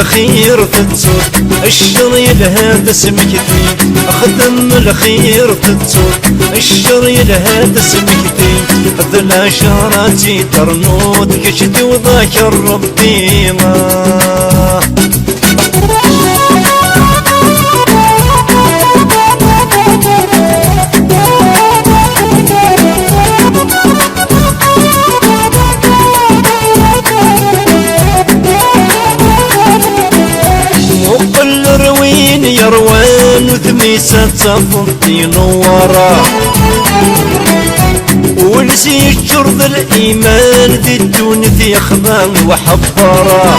الخير تتصور الشر يلهى تسمكتي أخدم الخير تتصور الشر يلهى تسمكتي هذا العشراتي ترنود كشتي وذاكر ربي ما يروان وثميسة تصفطي نورا ونسي الشرط الإيمان دي الدون يخضان وحبارا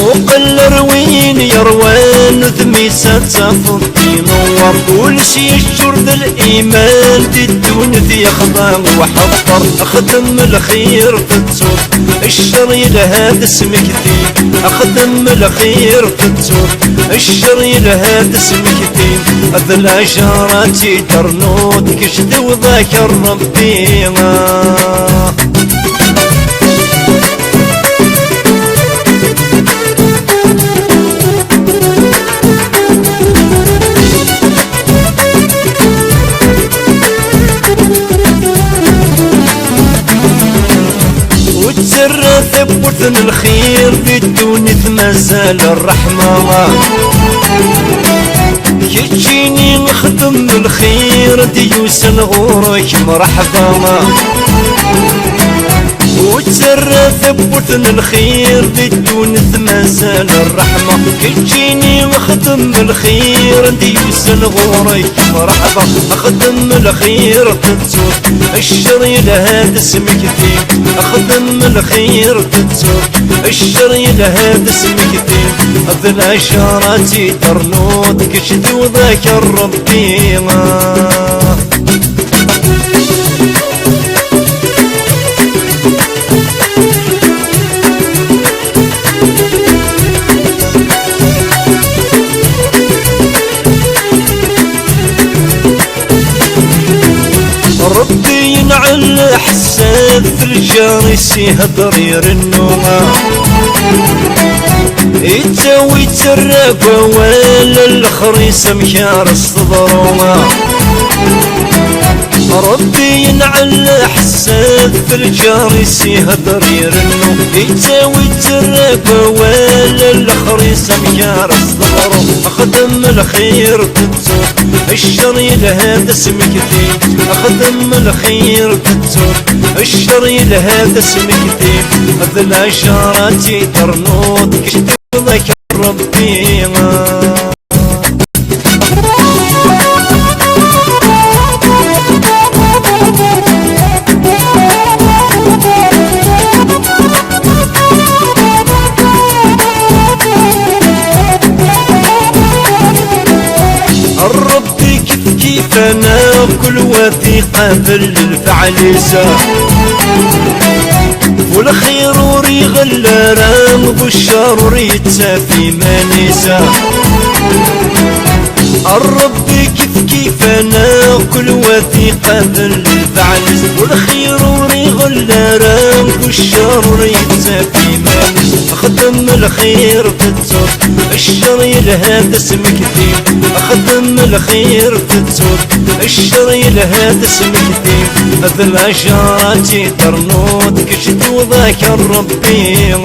وقل روين يروان وثميسة تصفطي نورا ونسي الشرط الإيمان دي الدون يخضان وحبار أخدم الخير تتصور الشر يلهى تسمكتي أخدم الخير تتصور الشر يلهى تسمكتي هذا العشراتي ترنود كشت وذاكر ربي ثبوت الخير بدون تمازال الرحمة يجيني نخدم الخير ديوس الغورك مرحبا وتسرى ثبوت الخير بدون تمازال الرحمة يجيني نخدم الخير ديوس الغورك مرحبا أخدم الخير تتصور الشر يلهى تسمكتي أخدم الخير تتصور الشر يلهى تسمكتي هذا العشراتي ترنود كشتي وذاكر ربي ربي ينعل حساد في الجارسي هضرير النوم يتسوي تسرق ولا الخريس مكار الصدروما ربي ينعل حساد في الجارسي هضرير النوم يتسوي تسرق ولا الخريس مكار الصدروما أخدم الخير تتصور الشر يلهى تسمكتي أخدم الخير تتصور الشر يلهى تسمكتي هذا العشراتي ترنود كشتي وذاكر ربي كيف انا كل وثيقة بالفعل سا والخير وريغ الرام بالشر يتسافي ما نسا الرب كيف انا كل وثيقة بالفعل والخير وريغ الرام بالشر يتسافي ما نسا أخدم الخير تتصور الشر يلهى تسمكتي أخدم الخير تتصور الشر يلهى تسمكتي هذا العشراتي ترنود كشت وذاكر ربي